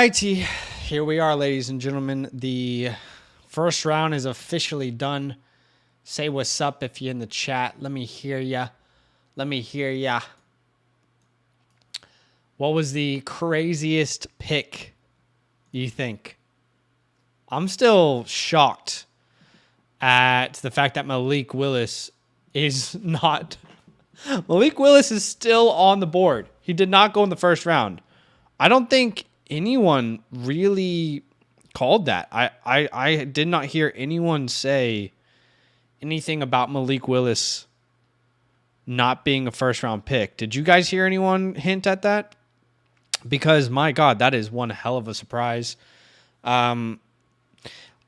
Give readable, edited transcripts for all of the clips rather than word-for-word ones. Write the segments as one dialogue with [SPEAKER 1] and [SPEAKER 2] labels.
[SPEAKER 1] righty, here we are, ladies and gentlemen. The first round is officially done. Say what's up if you're in the chat. Let me hear ya. Let me hear ya. What was the craziest pick, you think? I'm still shocked at the fact that Malik Willis is not... Malik Willis is still on the board. He did not go in the first round. I don't think anyone really called that. I did not hear anyone say anything about Malik Willis not being a first round pick. Did you guys hear anyone hint at that? Because my God, that is one hell of a surprise. I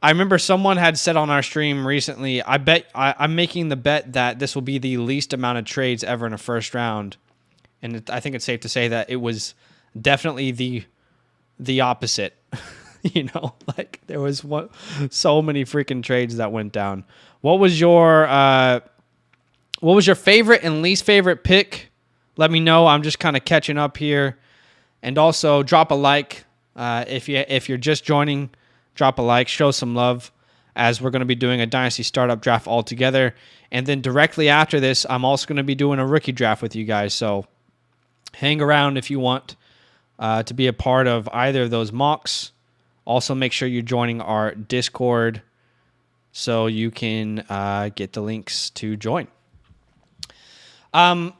[SPEAKER 1] remember someone had said on our stream recently, I'm making the bet that this will be the least amount of trades ever in a first round. And I think it's safe to say that it was definitely the opposite. You know, like there was so many freaking trades that went down. What was your favorite and least favorite pick? Let me know. I'm just kind of catching up here. And also drop a like if you're just joining. Drop a like, show some love, as we're going to be doing a Dynasty Startup draft all together. And then directly after this, I'm also going to be doing a rookie draft with you guys. So hang around if you want to be a part of either of those mocks. Also, make sure you're joining our Discord so you can get the links to join. Long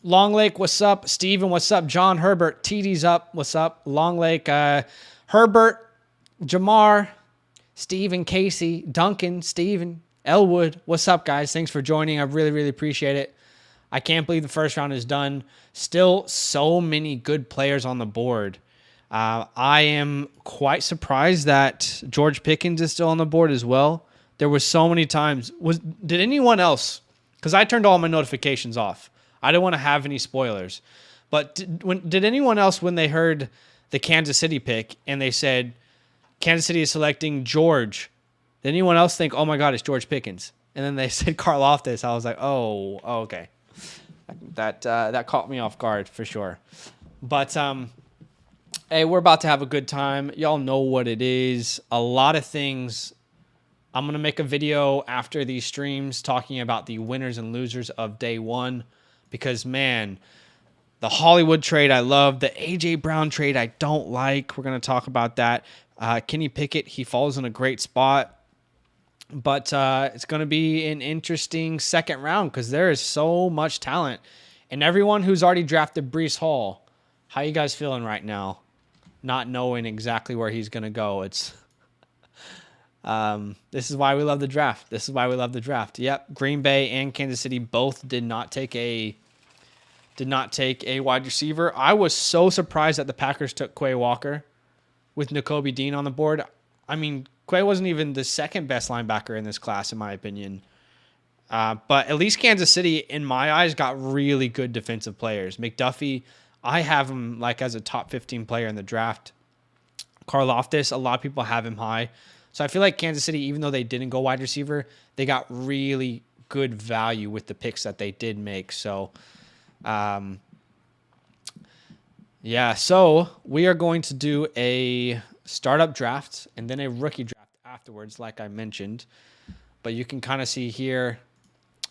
[SPEAKER 1] Lake, what's up? Steven, what's up? John Herbert, TD's up. What's up? Long Lake, Herbert, Jamar, Steven, Casey, Duncan, Steven, Elwood. What's up, guys? Thanks for joining. I really, really appreciate it. I can't believe the first round is done. Still so many good players on the board. I am quite surprised that George Pickens is still on the board as well. There was so many times. Did anyone else? Because I turned all my notifications off. I didn't want to have any spoilers. But did anyone else, when they heard the Kansas City pick and they said Kansas City is selecting George, did anyone else think, oh my God, it's George Pickens? And then they said Karlaftis. I was like, oh okay. That caught me off guard for sure. But hey, we're about to have a good time. Y'all know what it is. A lot of things. I'm going to make a video after these streams talking about the winners and losers of day one. Because, man, the Hollywood trade I love. The A.J. Brown trade I don't like. We're going to talk about that. Kenny Pickett, he falls in a great spot. But it's going to be an interesting second round because there is so much talent. And everyone who's already drafted Breece Hall, how you guys feeling right now? Not knowing exactly where he's going to go. It's this is why we love the draft. This is why we love the draft. Yep, Green Bay and Kansas City both did not take a wide receiver. I was so surprised that the Packers took Quay Walker with Nakobe Dean on the board. I mean, Quay wasn't even the second best linebacker in this class, in my opinion. But at least Kansas City, in my eyes, got really good defensive players. McDuffie, I have him like as a top 15 player in the draft. Karlaftis, a lot of people have him high. So I feel like Kansas City, even though they didn't go wide receiver, they got really good value with the picks that they did make. So, yeah. So we are going to do a startup draft and then a rookie draft afterwards, like I mentioned. But you can kind of see here,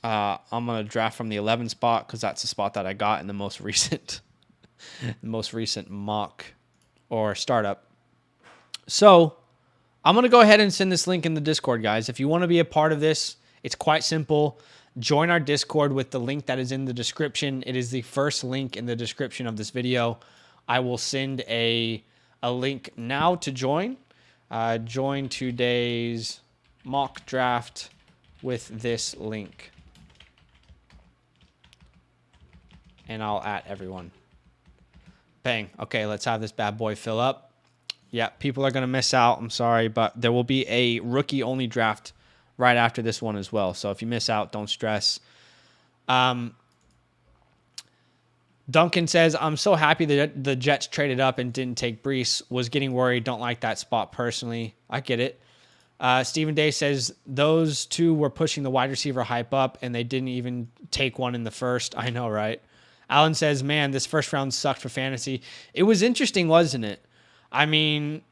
[SPEAKER 1] I'm going to draft from the 11 spot because that's the spot that I got in the most recent, mock or startup. So I'm going to go ahead and send this link in the Discord, guys. If you want to be a part of this, it's quite simple. Join our Discord with the link that is in the description. It is the first link in the description of this video. I will send a link now to join. Join today's mock draft with this link. And I'll at everyone. Bang. Okay, let's have this bad boy fill up. Yeah, people are going to miss out. I'm sorry, but there will be a rookie-only draft right after this one as well. So if you miss out, don't stress. Duncan says, I'm so happy that the Jets traded up and didn't take Breece. Was getting worried. Don't like that spot personally. I get it. Stephen Day says, those two were pushing the wide receiver hype up, and they didn't even take one in the first. I know, right? Alan says, man, this first round sucked for fantasy. It was interesting, wasn't it? I mean,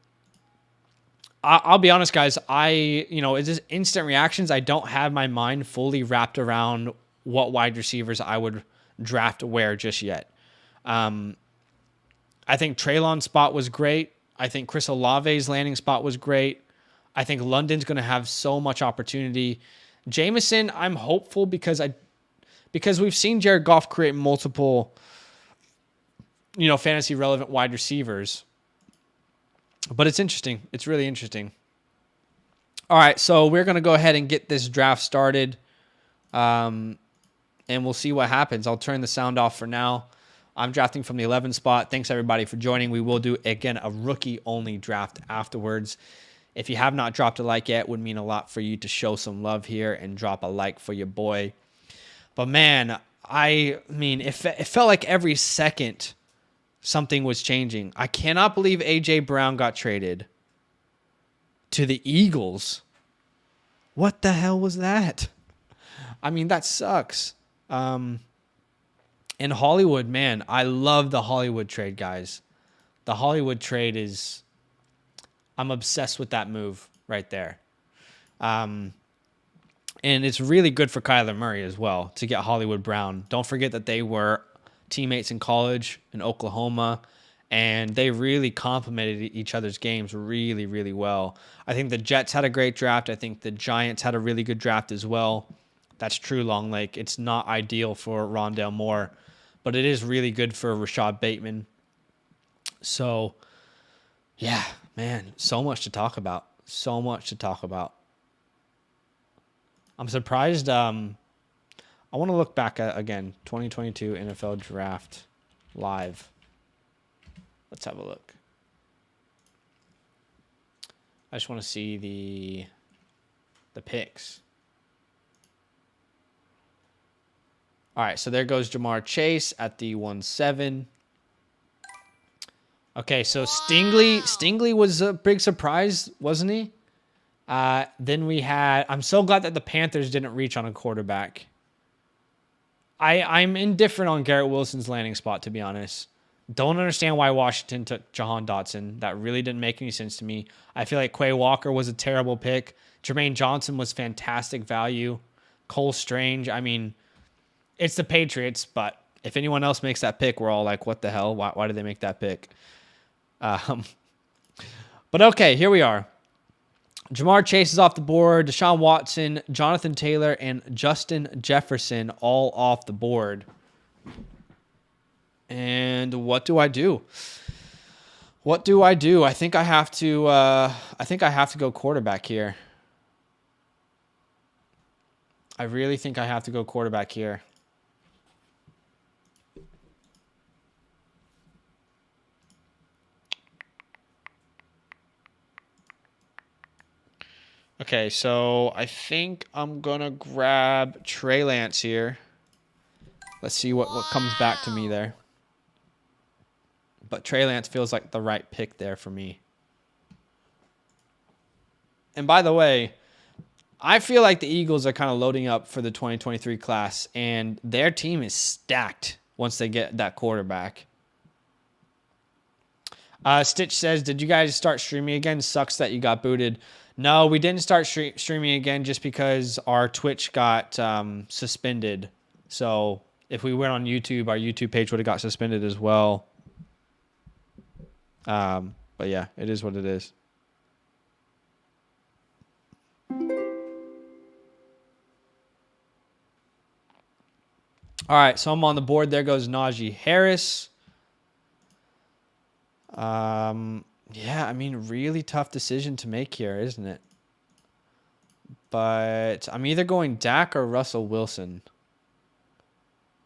[SPEAKER 1] I'll be honest, guys. It's just instant reactions. I don't have my mind fully wrapped around what wide receivers I would draft where just yet. I think Treylon's spot was great. I think Chris Olave's landing spot was great. I think London's going to have so much opportunity. Jameson, I'm hopeful because we've seen Jared Goff create multiple, fantasy relevant wide receivers. But it's interesting. It's really interesting. All right, so we're going to go ahead and get this draft started. And we'll see what happens. I'll turn the sound off for now. I'm drafting from the 11 spot. Thanks, everybody, for joining. We will do, again, a rookie-only draft afterwards. If you have not dropped a like yet, it would mean a lot for you to show some love here and drop a like for your boy. But, man, it felt like every second something was changing. I cannot believe A.J. Brown got traded to the Eagles. What the hell was that? I mean, that sucks. In Hollywood, man, I love the Hollywood trade, guys. The Hollywood trade I'm obsessed with that move right there. And it's really good for Kyler Murray as well to get Hollywood Brown. Don't forget that they were teammates in college in Oklahoma, and they really complemented each other's games really, really well. I think the Jets had a great draft. I think the Giants had a really good draft as well. That's true, Long Lake. It's not ideal for Rondale Moore, but it is really good for Rashad Bateman. So, yeah, man, so much to talk about. So much to talk about. I'm surprised. I want to look back at, again, 2022 NFL Draft Live. Let's have a look. I just want to see the picks. All right, so there goes Jamar Chase at the 1-7. Okay, so Stingley was a big surprise, wasn't he? Then we had, I'm so glad that the Panthers didn't reach on a quarterback. I'm indifferent on Garrett Wilson's landing spot, to be honest. Don't understand why Washington took Jahan Dotson. That really didn't make any sense to me. I feel like Quay Walker was a terrible pick. Jermaine Johnson was fantastic value. Cole Strange, I mean, it's the Patriots, but if anyone else makes that pick, we're all like, what the hell? Why did they make that pick? But okay, here we are. Jamar Chase is off the board. Deshaun Watson, Jonathan Taylor, and Justin Jefferson all off the board. And what do I do? What do I do? I think I have to. Go quarterback here. I really think I have to go quarterback here. Okay, so I think I'm going to grab Trey Lance here. Let's see what comes back to me there. But Trey Lance feels like the right pick there for me. And by the way, I feel like the Eagles are kind of loading up for the 2023 class, and their team is stacked once they get that quarterback. Stitch says, did you guys start streaming again? Sucks that you got booted. No, we didn't start streaming again just because our Twitch got suspended. So if we went on YouTube, our YouTube page would have got suspended as well. But yeah, it is what it is. All right, so I'm on the board. There goes Najee Harris. Yeah, I mean, really tough decision to make here, isn't it? But I'm either going Dak or Russell Wilson.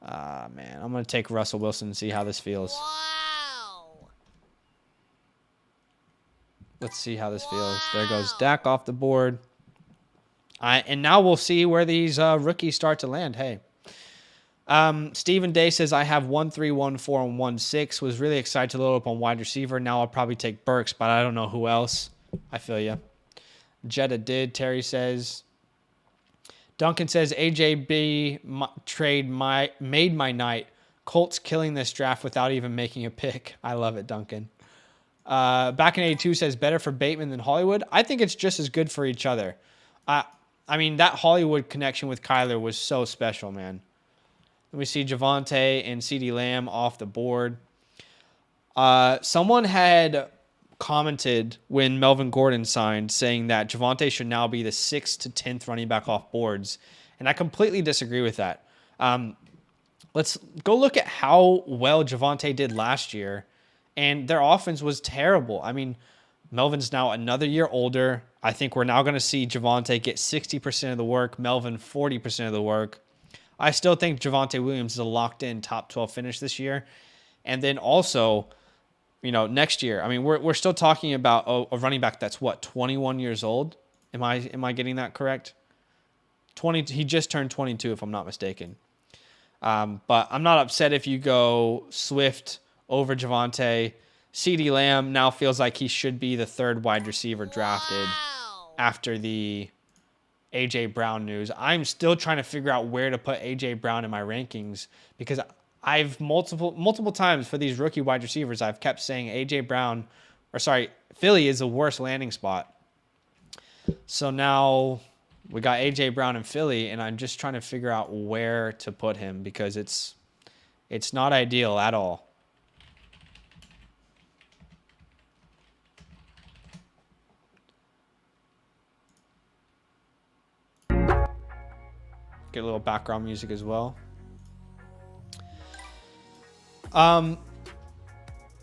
[SPEAKER 1] Man, I'm going to take Russell Wilson and see how this feels. Wow. Let's see how this feels. There goes Dak off the board. And now we'll see where these rookies start to land. Hey. Stephen Day says, I have 1, 3, 1, 4, and 1, 6. Was really excited to load up on wide receiver. Now I'll probably take Burks, but I don't know who else. I feel you. Jetta did. Terry says. Duncan says, AJB trade made my night. Colts killing this draft without even making a pick. I love it, Duncan. Back in 82 says better for Bateman than Hollywood. I think it's just as good for each other. I mean, that Hollywood connection with Kyler was so special, man. Let me see Javonte and CeeDee Lamb off the board. Someone had commented when Melvin Gordon signed saying that Javonte should now be the 6th to 10th running back off boards. And I completely disagree with that. Let's go look at how well Javonte did last year. And their offense was terrible. I mean, Melvin's now another year older. I think we're now going to see Javonte get 60% of the work, Melvin 40% of the work. I still think Javonte Williams is a locked-in top 12 finish this year. And then also, you know, next year, I mean, we're still talking about a running back that's, what, 21 years old? Am I getting that correct? 20. He just turned 22, if I'm not mistaken. But I'm not upset if you go Swift over Javonte. CeeDee Lamb now feels like he should be the 3rd wide receiver drafted after the A.J. Brown news. I'm still trying to figure out where to put A.J. Brown in my rankings because I've multiple times for these rookie wide receivers, I've kept saying Philly is the worst landing spot. So now we got A.J. Brown in Philly, and I'm just trying to figure out where to put him because it's not ideal at all. Get a little background music as well.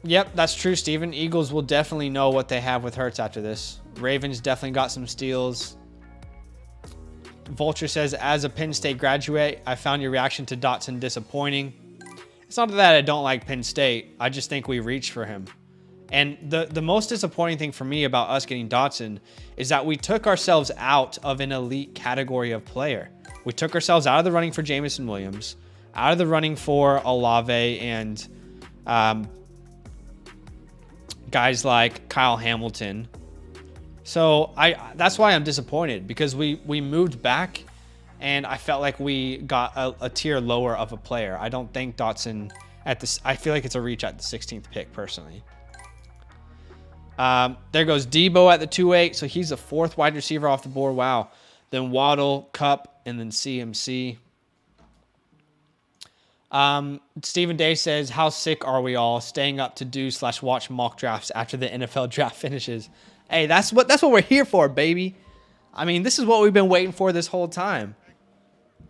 [SPEAKER 1] Yep, that's true, Steven. Eagles will definitely know what they have with Hurts after this. Ravens definitely got some steals. Vulture says, as a Penn State graduate, I found your reaction to Dotson disappointing. It's not that I don't like Penn State. I just think we reached for him. And the most disappointing thing for me about us getting Dotson is that we took ourselves out of an elite category of player. We took ourselves out of the running for Jameson Williams, out of the running for Olave and guys like Kyle Hamilton. So that's why I'm disappointed because we moved back and I felt like we got a tier lower of a player. I don't think Dotson I feel like it's a reach at the 16th pick personally. There goes Debo at the 2-8. So he's the 4th wide receiver off the board. Wow. Then Waddle, Cup, and then CMC. Stephen Day says, how sick are we all staying up to do/watch mock drafts after the NFL draft finishes? Hey, that's what we're here for, baby. I mean, this is what we've been waiting for this whole time.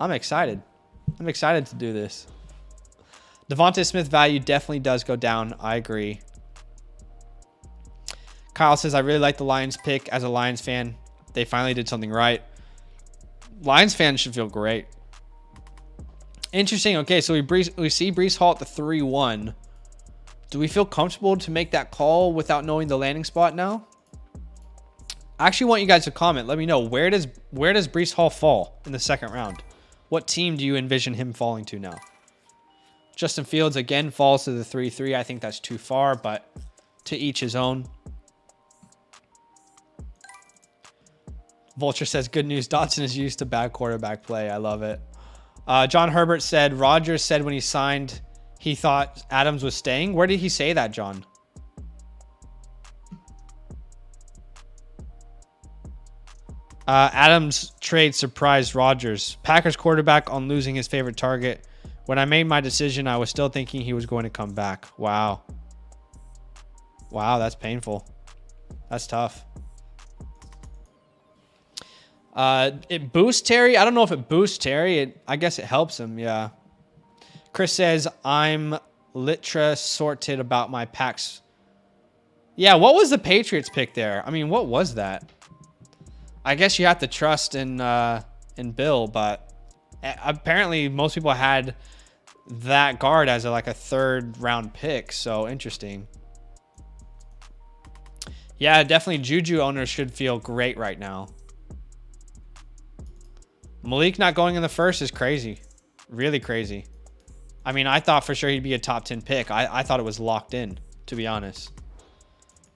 [SPEAKER 1] I'm excited. I'm excited to do this. Devonta Smith value definitely does go down. I agree. Kyle says, I really like the Lions pick as a Lions fan. They finally did something right. Lions fans should feel great. Interesting. Okay, so we see Breece Hall at the 3-1. Do we feel comfortable to make that call without knowing the landing spot now? I actually want you guys to comment. Let me know, where does Breece Hall fall in the 2nd round? What team do you envision him falling to now? Justin Fields again falls to the 3-3. I think that's too far, but to each his own. Vulture says, good news. Dotson is used to bad quarterback play. I love it. John Herbert said, Rodgers said when he signed, he thought Adams was staying. Where did he say that, John? Adams trade surprised Rodgers. Packers quarterback on losing his favorite target. When I made my decision, I was still thinking he was going to come back. Wow. Wow, that's painful. That's tough. It boosts Terry. I don't know if it boosts Terry. I guess it helps him. Yeah. Chris says, I'm litra sorted about my packs. Yeah. What was the Patriots pick there? I mean, what was that? I guess you have to trust in Bill, but apparently most people had that guard as like a 3rd round pick. So interesting. Yeah, definitely Juju owners should feel great right now. Malik not going in the 1st is crazy. Really crazy. I mean, I thought for sure he'd be a top 10 pick. I thought it was locked in, to be honest.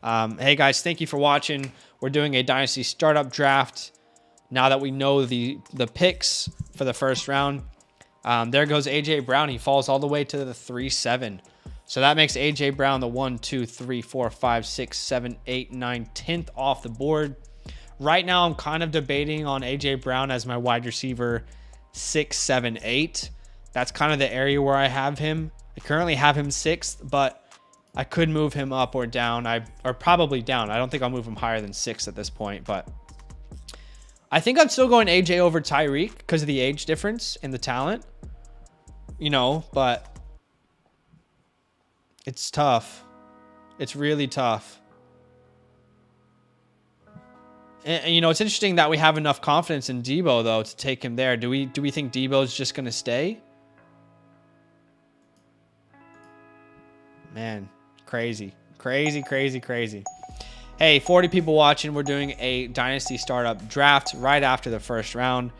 [SPEAKER 1] Hey, guys, thank you for watching. We're doing a Dynasty Startup Draft. Now that we know the picks for the 1st round. There goes A.J. Brown. He falls all the way to the 3-7. So that makes A.J. Brown the 1, 2, 3, 4, 5, 6, 7, 8, 9, 10th off the board. Right now, I'm kind of debating on A.J. Brown as my wide receiver 6, 7, 8. That's kind of the area where I have him. I currently have him 6th, but I could move him up or down. Or probably down. I don't think I'll move him higher than 6 at this point, but I think I'm still going AJ over Tyreek because of the age difference and the talent. You know, but it's tough. It's really tough. And, you know, it's interesting that we have enough confidence in Debo, though, to take him there. Do we think Debo's just going to stay? Man, crazy. Crazy, crazy, crazy. Hey, 40 people watching. We're doing a Dynasty Startup draft right after the first round.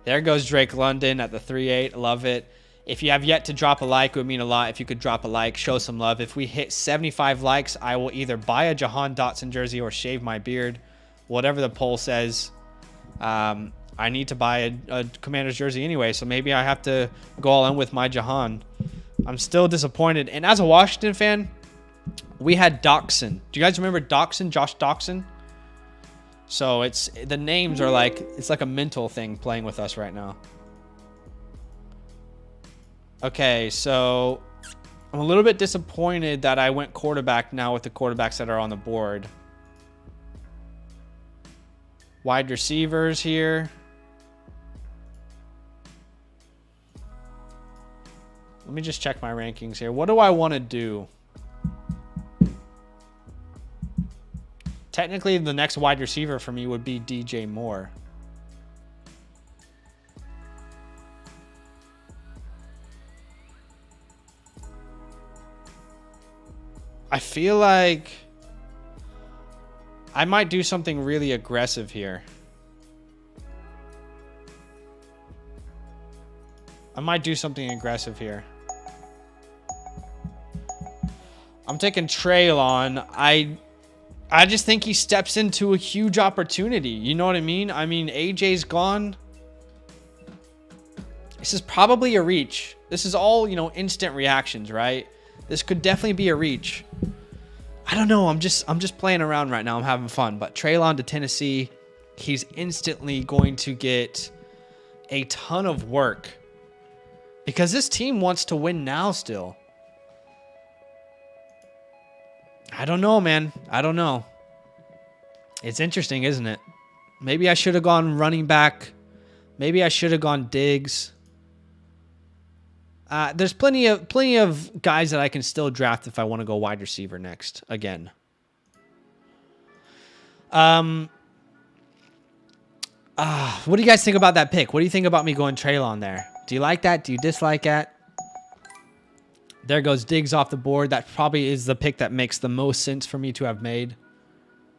[SPEAKER 1] There goes Drake London at the 3-8. Love it. If you have yet to drop a like, it would mean a lot if you could drop a like, show some love. If we hit 75 likes, I will either buy a Jahan Dotson jersey or shave my beard. Whatever the poll says. I need to buy a Commander's jersey anyway, so maybe I have to go all in with my Jahan. I'm still disappointed. And as a Washington fan, we had Doxson. Do you guys remember Doxson? Josh Doxson? So it's the names are like, it's like a mental thing playing with us right now. Okay, so I'm a little bit disappointed that I went quarterback now with the quarterbacks that are on the board. Wide receivers here. Let me just check my rankings here. What do I want to do? Technically, the next wide receiver for me would be DJ Moore. I feel like I might do something really aggressive here. I'm taking Traylon. I just think he steps into a huge opportunity. You know what I mean? I mean, AJ's gone. This is probably a reach. This is all, you know, instant reactions, right? This could definitely be a reach. I don't know. I'm just playing around right now. I'm having fun. But Traylon to Tennessee, he's instantly going to get a ton of work because this team wants to win now still. I don't know, man. I don't know. It's interesting, isn't it? Maybe I should have gone running back. Maybe I should have gone Diggs. There's plenty of guys that I can still draft if I want to go wide receiver next again. What do you guys think about that pick? What do you think about me going Traylon there? Do you like that? Do you dislike that? There goes Diggs off the board. That probably is the pick that makes the most sense for me to have made.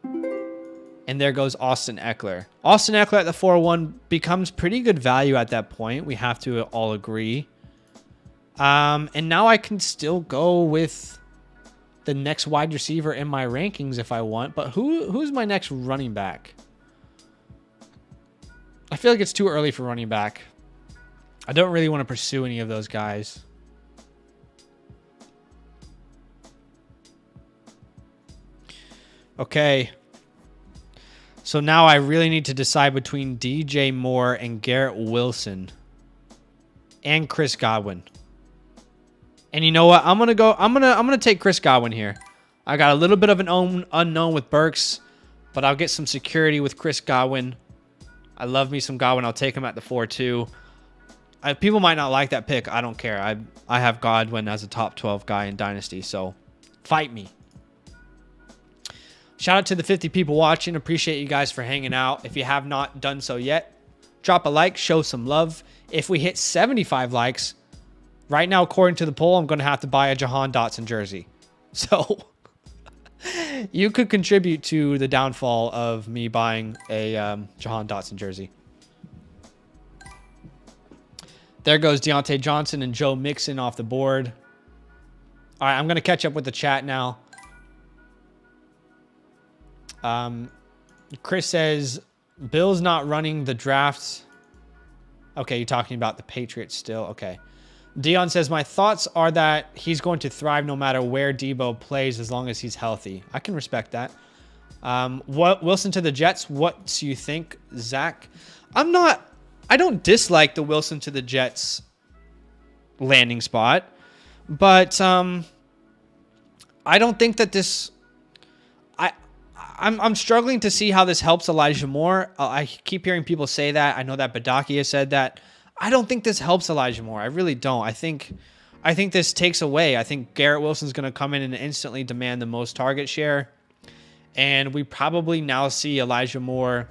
[SPEAKER 1] And there goes Austin Eckler. Austin Eckler at the 4-1 becomes pretty good value at that point. We have to all agree. And now I can still go with the next wide receiver in my rankings if I want. But who's my next running back? I feel like it's too early for running back. I don't really want to pursue any of those guys. Okay. So now I really need to decide between DJ Moore and Garrett Wilson and Chris Godwin. And you know what? I'm going to take Chris Godwin here. I got a little bit of an unknown with Burks, but I'll get some security with Chris Godwin. I love me some Godwin. I'll take him at the 4-2. People might not like that pick. I don't care. I have Godwin as a top 12 guy in Dynasty, so fight me. Shout out to the 50 people watching. Appreciate you guys for hanging out. If you have not done so yet, drop a like, show some love. If we hit 75 likes, right now, according to the poll, I'm going to have to buy a Jahan Dotson jersey. So you could contribute to the downfall of me buying a Jahan Dotson jersey. There goes Deontay Johnson and Joe Mixon off the board. All right, I'm going to catch up with the chat now. Chris says, Bill's not running the drafts. Okay, you're talking about the Patriots still. Okay. Dion says, my thoughts are that he's going to thrive no matter where Debo plays as long as he's healthy. I can respect that. What Wilson to the Jets? What do you think, Zach? I don't dislike the Wilson to the Jets landing spot, but I don't think that this. I'm struggling to see how this helps Elijah Moore. I keep hearing people say that. I know that Badaki has said that. I don't think this helps Elijah Moore. I really don't. I think this takes away. I think Garrett Wilson's going to come in and instantly demand the most target share. And we probably now see Elijah Moore.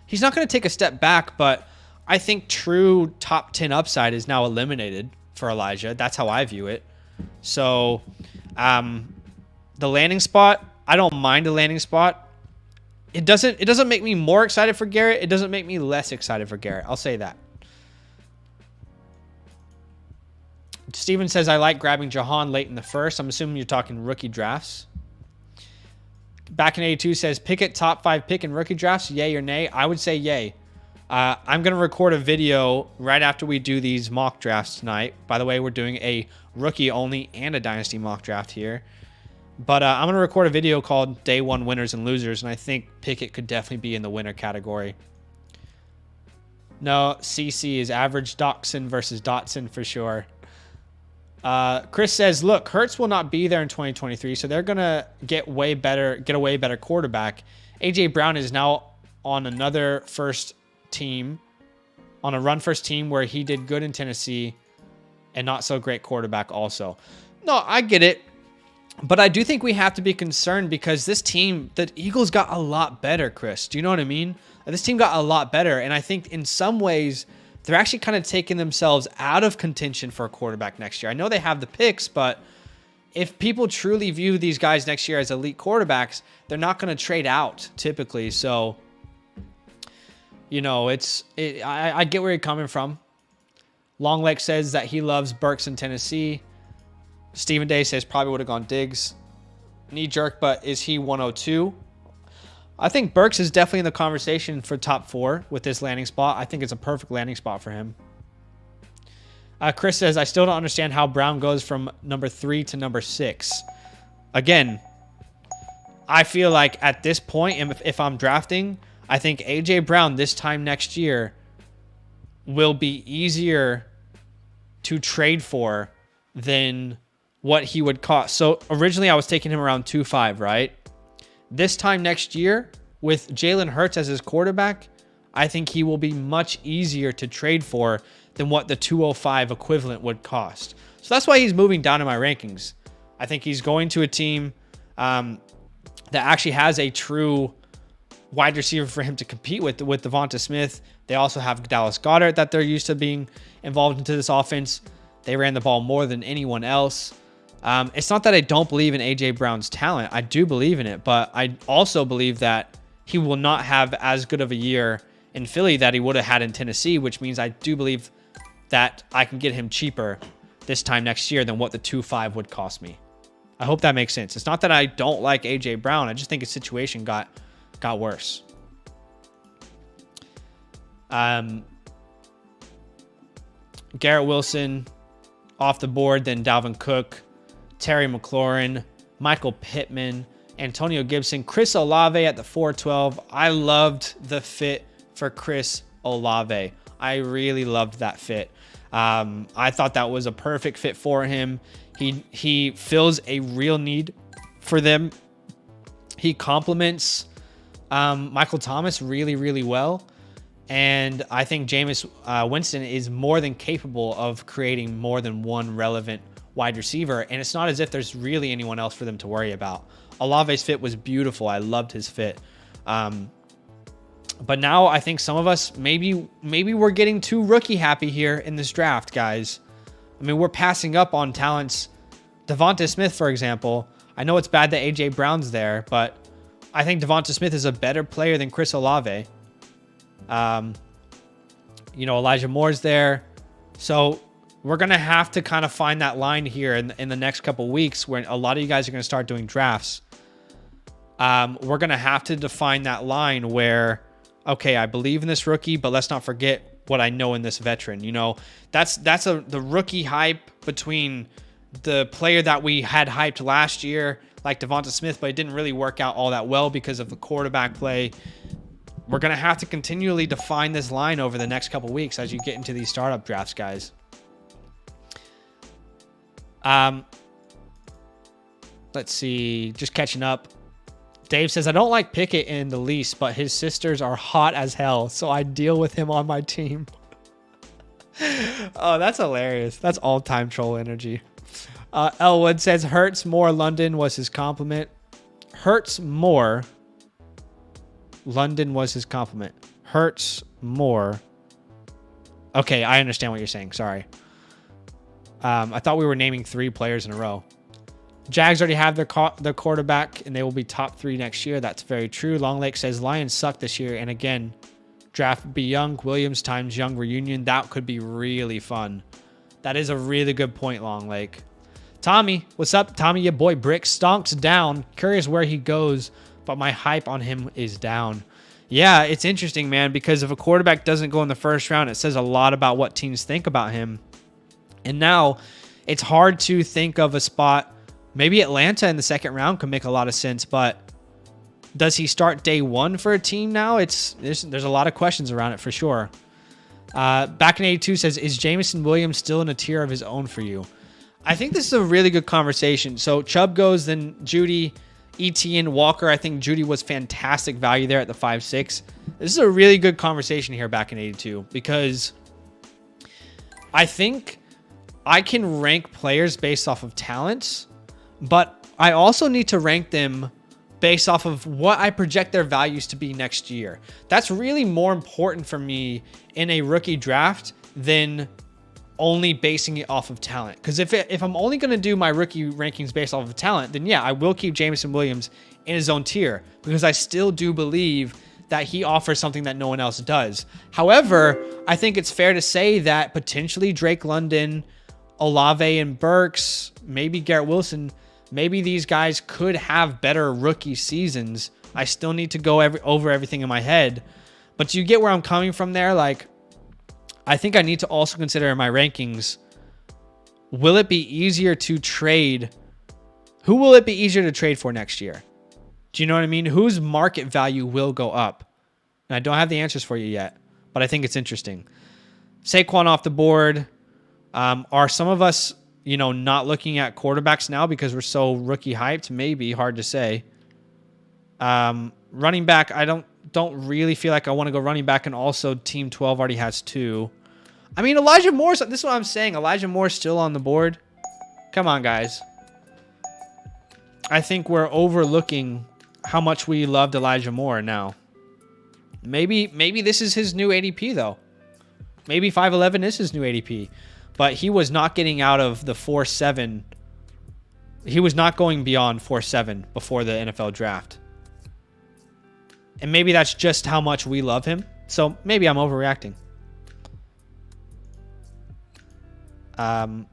[SPEAKER 1] He's not going to take a step back, but I think true top 10 upside is now eliminated for Elijah. That's how I view it. So the landing spot, I don't mind the landing spot. It doesn't make me more excited for Garrett. It doesn't make me less excited for Garrett. I'll say that. Steven says, I like grabbing Jahan late in the first. I'm assuming you're talking rookie drafts. Back in 82 says, Pickett top 5 pick in rookie drafts, yay or nay? I would say yay. I'm going to record a video right after we do these mock drafts tonight. By the way, we're doing a rookie only and a dynasty mock draft here. But I'm going to record a video called Day 1 Winners and Losers, and I think Pickett could definitely be in the winner category. No, CC is average Dotson versus Dotson for sure. Chris says, look, Hurts will not be there in 2023, so they're going to get a way better quarterback. A.J. Brown is now on another first team, on a run first team where he did good in Tennessee and not so great quarterback also. No, I get it. But I do think we have to be concerned because this team, the Eagles got a lot better, Chris. Do you know what I mean? This team got a lot better. And I think in some ways, they're actually kind of taking themselves out of contention for a quarterback next year. I know they have the picks, but if people truly view these guys next year as elite quarterbacks, they're not going to trade out typically. So, you know, I get where you're coming from. Longleg says that he loves Burks in Tennessee. Stephen Day says probably would have gone Diggs. Knee jerk, but is he 102? I think Burks is definitely in the conversation for top 4 with this landing spot. I think it's a perfect landing spot for him. Chris says, I still don't understand how Brown goes from number 3 to number 6. Again, I feel like at this point, if I'm drafting, I think A.J. Brown this time next year will be easier to trade for than what he would cost. So originally I was taking him around 2.5, right? This time next year with Jalen Hurts as his quarterback, I think he will be much easier to trade for than what the 205 equivalent would cost. So that's why he's moving down in my rankings. I think he's going to a team that actually has a true wide receiver for him to compete with Devonta Smith. They also have Dallas Goedert that they're used to being involved into this offense. They ran the ball more than anyone else. It's not that I don't believe in A.J. Brown's talent. I do believe in it, but I also believe that he will not have as good of a year in Philly that he would have had in Tennessee, which means I do believe that I can get him cheaper this time next year than what the 2.5 would cost me. I hope that makes sense. It's not that I don't like A.J. Brown. I just think his situation got worse. Garrett Wilson off the board, then Dalvin Cook, Terry McLaurin, Michael Pittman, Antonio Gibson, Chris Olave at the 412. I loved the fit for Chris Olave. I really loved that fit. I thought that was a perfect fit for him. He fills a real need for them. He complements Michael Thomas really, really well. And I think Jameis Winston is more than capable of creating more than one relevant wide receiver. And it's not as if there's really anyone else for them to worry about. Olave's fit was beautiful. I loved his fit. But now I think some of us, maybe we're getting too rookie happy here in this draft, guys. I mean, we're passing up on talents. Devonta Smith, for example. I know it's bad that A.J. Brown's there, but I think Devonta Smith is a better player than Chris Olave. Elijah Moore's there. So we're going to have to kind of find that line here in the next couple weeks where a lot of you guys are going to start doing drafts. We're going to have to define that line where, okay, I believe in this rookie, but let's not forget what I know in this veteran. You know, that's the rookie hype between the player that we had hyped last year, like Devonta Smith, but it didn't really work out all that well because of the quarterback play. We're going to have to continually define this line over the next couple weeks as you get into these startup drafts, guys. Let's see. Just catching up. Dave says, I don't like Pickett in the least, but his sisters are hot as hell, so I deal with him on my team. Oh, that's hilarious. That's all-time troll energy. Elwood says, Hurts more London was his compliment. Hurts more London was his compliment. Hurts more. Okay, I understand what you're saying. Sorry. I thought we were naming 3 players in a row. Jags already have their quarterback, and they will be top 3 next year. That's very true. Long Lake says Lions suck this year, and again, draft would be Young, Williams times Young reunion. That could be really fun. That is a really good point, Long Lake. Tommy, what's up? Tommy, your boy Brick stonks down. Curious where he goes, but my hype on him is down. Yeah, it's interesting, man, because if a quarterback doesn't go in the first round, it says a lot about what teams think about him. And now it's hard to think of a spot. Maybe Atlanta in the second round could make a lot of sense, but does he start day 1 for a team now? There's a lot of questions around it for sure. Back in 82 says, is Jameson Williams still in a tier of his own for you? I think this is a really good conversation. So Chubb goes, then Judy, Etienne, Walker. I think Judy was fantastic value there at the 5-6. This is a really good conversation here back in 82 because I think I can rank players based off of talents, but I also need to rank them based off of what I project their values to be next year. That's really more important for me in a rookie draft than only basing it off of talent. Because if I'm only going to do my rookie rankings based off of talent, then yeah, I will keep Jameson Williams in his own tier because I still do believe that he offers something that no one else does. However, I think it's fair to say that potentially Drake London, Olave and Burks, maybe Garrett Wilson, maybe these guys could have better rookie seasons. I still need to go over everything in my head. But do you get where I'm coming from there? Like, I think I need to also consider in my rankings, will it be easier to trade? Who will it be easier to trade for next year? Do you know what I mean? Whose market value will go up? And I don't have the answers for you yet, but I think it's interesting. Saquon off the board. Are some of us, not looking at quarterbacks now because we're so rookie hyped? Maybe, hard to say. Running back, I don't really feel like I want to go running back, and also Team 12 already has 2. I mean, Elijah Moore, this is what I'm saying. Elijah Moore's still on the board. Come on, guys. I think we're overlooking how much we loved Elijah Moore now. Maybe this is his new ADP, though. Maybe 5'11 is his new ADP. But he was not getting out of the 4.7. He was not going beyond 4.7 before the NFL draft. And maybe that's just how much we love him. So maybe I'm overreacting. Man,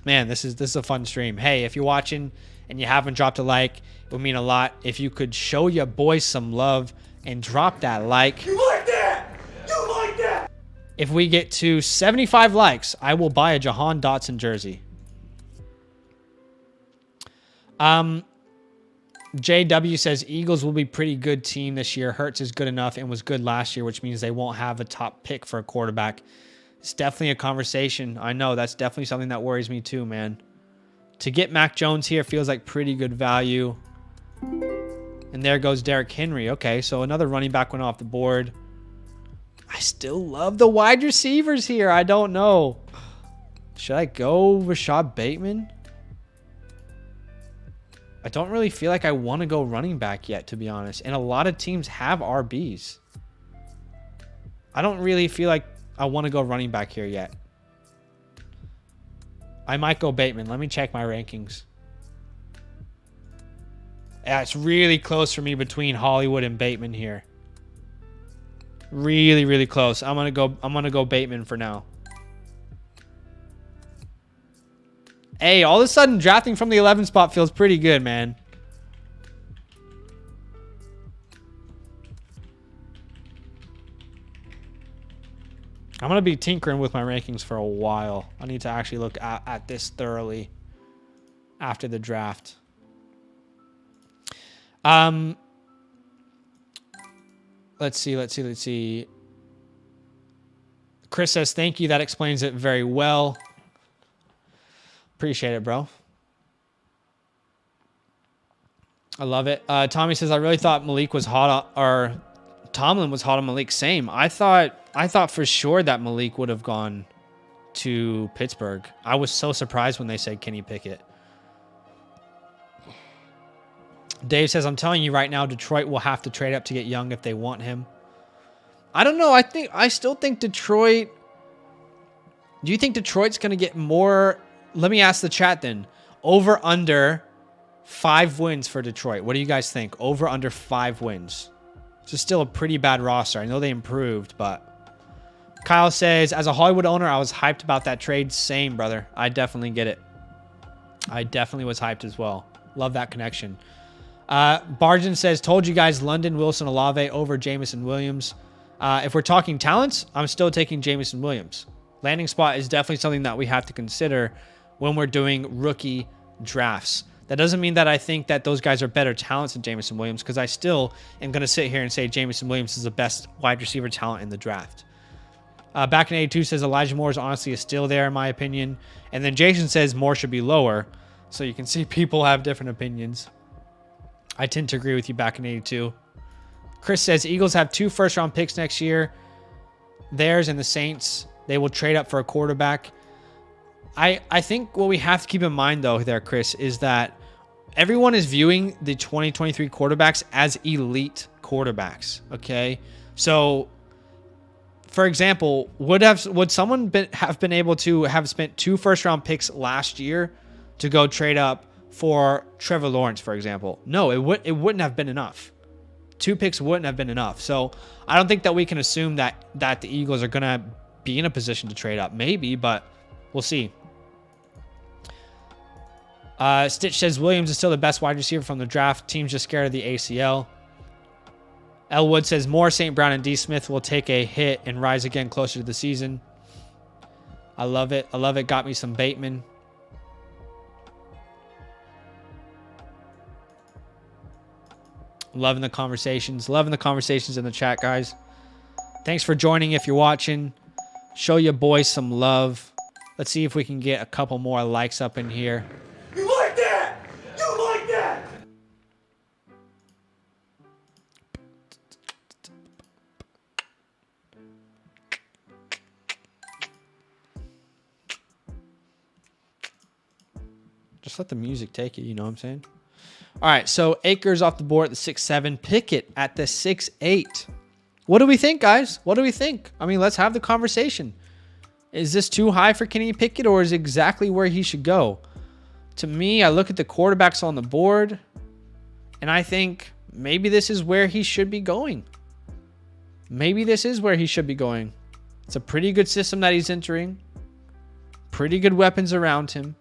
[SPEAKER 1] this is a fun stream. Hey, if you're watching and you haven't dropped a like, it would mean a lot if you could show your boys some love and drop that like.
[SPEAKER 2] You like that? You like that?
[SPEAKER 1] If we get to 75 likes, I will buy a Jahan Dotson jersey. JW says Eagles will be pretty good team this year. Hurts is good enough and was good last year, which means they won't have a top pick for a quarterback. It's definitely a conversation. I know that's definitely something that worries me too, man. To get Mac Jones here feels like pretty good value. And there goes Derrick Henry. Okay, so another running back went off the board. I still love the wide receivers here. I don't know. Should I go Rashad Bateman? I don't really feel like I want to go running back yet, to be honest. And a lot of teams have RBs. I don't really feel like I want to go running back here yet. I might go Bateman. Let me check my rankings. Yeah, it's really close for me between Hollywood and Bateman here. Really, really close. I'm gonna go Bateman for now. Hey, all of a sudden drafting from the 11 spot feels pretty good, man. I'm going to be tinkering with my rankings for a while. I need to actually look at this thoroughly after the draft. Let's see. Chris says, thank you. That explains it very well. Appreciate it, bro. I love it. Tommy says, I really thought Malik was hot, or Tomlin was hot on Malik. Same. I thought for sure that Malik would have gone to Pittsburgh. I was so surprised when they said Kenny Pickett. Dave says, I'm telling you right now, Detroit will have to trade up to get Young if they want him. I don't know. I still think Detroit. Do you think Detroit's going to get more? Let me ask the chat then. Over, under 5 wins for Detroit. What do you guys think? Over, under 5 wins. It's still a pretty bad roster. I know they improved, but Kyle says, as a Hollywood owner, I was hyped about that trade. Same, brother. I definitely get it. I definitely was hyped as well. Love that connection. Barjan says, told you guys London, Wilson, Olave over Jameson Williams. If we're talking talents, I'm still taking Jameson Williams. Landing spot is definitely something that we have to consider when we're doing rookie drafts. That doesn't mean that I think that those guys are better talents than Jameson Williams, because I still am going to sit here and say Jameson Williams is the best wide receiver talent in the draft. Back in 82 says Elijah Moore is honestly still there, in my opinion. And then Jason says Moore should be lower. So you can see people have different opinions. I tend to agree with you back in 82. Chris says Eagles have 2 first-round picks next year. Theirs and the Saints. They will trade up for a quarterback. I think what we have to keep in mind, though, there, Chris, is that everyone is viewing the 2023 quarterbacks as elite quarterbacks, okay? So, for example, would someone have been able to have spent 2 first-round picks last year to go trade up for Trevor Lawrence, for example? No, it wouldn't have been enough. 2 picks wouldn't have been enough. So I don't think that we can assume that the Eagles are going to be in a position to trade up. Maybe, but we'll see. Stitch says Williams is still the best wide receiver from the draft. Team's just scared of the ACL. Elwood says Moore, St. Brown, and D. Smith will take a hit and rise again closer to the season. I love it. I love it. Got me some Bateman. Loving the conversations. Loving the conversations in the chat, guys. Thanks for joining if you're watching. Show your boys some love. Let's see if we can get a couple more likes up in here.
[SPEAKER 2] You like that? You like that?
[SPEAKER 1] Just let the music take it, you know what I'm saying? All right, so Akers off the board at the 6'7", Pickett at the 6'8". What do we think, guys? What do we think? I mean, let's have the conversation. Is this too high for Kenny Pickett, or is it exactly where he should go? To me, I look at the quarterbacks on the board, and I think maybe this is where he should be going. Maybe this is where he should be going. It's a pretty good system that he's entering. Pretty good weapons around him.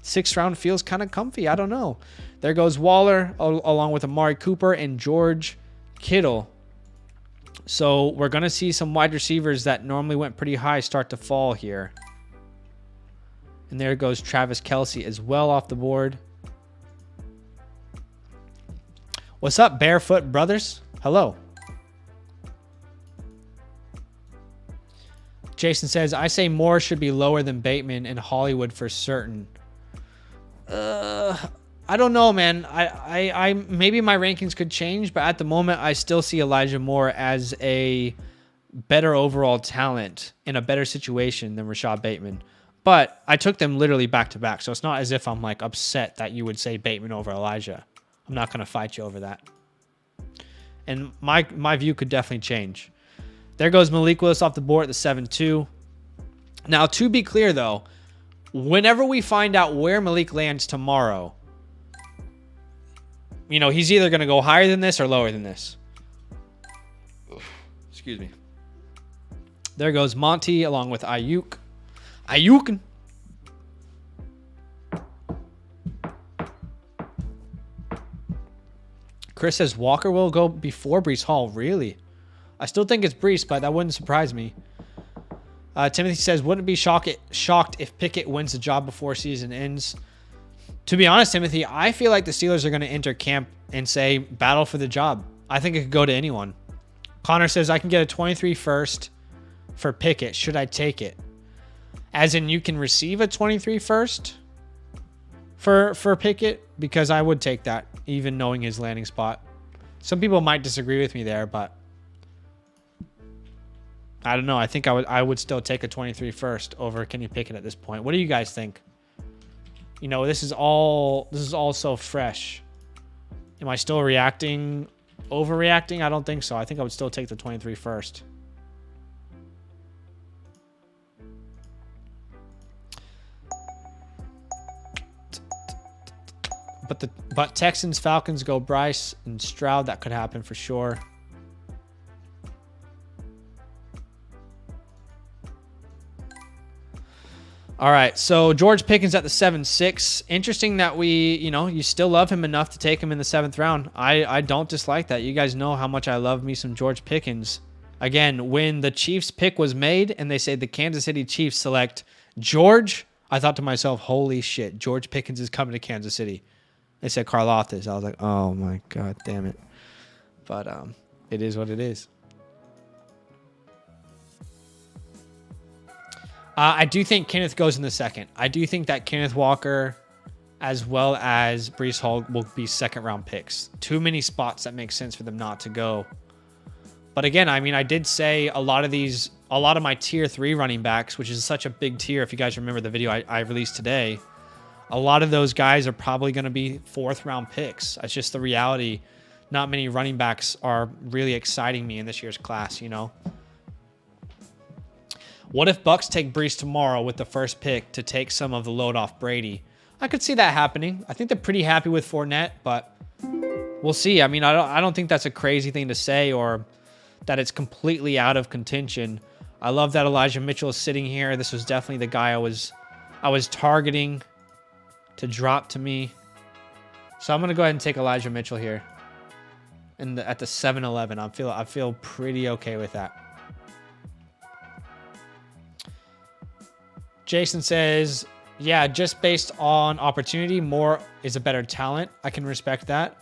[SPEAKER 1] 6th round feels kind of comfy. I don't know. There goes Waller along with Amari Cooper and George Kittle. So we're going to see some wide receivers that normally went pretty high start to fall here. And there goes Travis Kelce as well off the board. What's up, Barefoot Brothers? Hello. Jason says, I say Moore should be lower than Bateman and Hollywood for certain. I don't know, man. I maybe my rankings could change, but at the moment, I still see Elijah Moore as a better overall talent in a better situation than Rashad Bateman. But I took them literally back to back, so it's not as if I'm like upset that you would say Bateman over Elijah. I'm not going to fight you over that. And my view could definitely change. There goes Malik Willis off the board at the 7-2. Now, to be clear, though, whenever we find out where Malik lands tomorrow, you know, he's either going to go higher than this or lower than this. Excuse me. There goes Monty along with Ayuk. Ayuk. Chris says Walker will go before Breece Hall. Really? I still think it's Breece, but that wouldn't surprise me. Timothy says, wouldn't be shocked if Pickett wins the job before season ends. To be honest, Timothy, I feel like the Steelers are going to enter camp and say, battle for the job. I think it could go to anyone. Connor says, I can get a 23 first for Pickett. Should I take it? As in, you can receive a 23 first for Pickett? Because I would take that, even knowing his landing spot. Some people might disagree with me there, but I don't know. I think I would still take a 23 first over Kenny Pickett at this point. What do you guys think? You know, this is all so fresh. Am I still overreacting? I don't think so. I think I would still take the 23 first. But Texans, Falcons go Bryce and Stroud. That could happen for sure. All right, so George Pickens at the 7-6. Interesting that you still love him enough to take him in the 7th round. I don't dislike that. You guys know how much I love me some George Pickens. Again, when the Chiefs pick was made and they say the Kansas City Chiefs select George, I thought to myself, holy shit, George Pickens is coming to Kansas City. They said Karlaftis. I was like, oh my God, damn it. But it is what it is. I do think Kenneth goes in the 2nd. I do think that Kenneth Walker as well as Breece Hall will be 2nd round picks. Too many spots that make sense for them not to go. But again, I mean, I did say a lot of my tier 3 running backs, which is such a big tier. If you guys remember the video I released today, a lot of those guys are probably going to be 4th round picks. That's just the reality. Not many running backs are really exciting me in this year's class, you know? What if Bucks take Breece tomorrow with the first pick to take some of the load off Brady? I could see that happening. I think they're pretty happy with Fournette, but we'll see. I mean, I don't think that's a crazy thing to say or that it's completely out of contention. I love that Elijah Mitchell is sitting here. This was definitely the guy I was targeting to drop to me. So I'm going to go ahead and take Elijah Mitchell here. And at the 7-11, I feel pretty okay with that. Jason says, yeah, just based on opportunity, Moore is a better talent. I can respect that.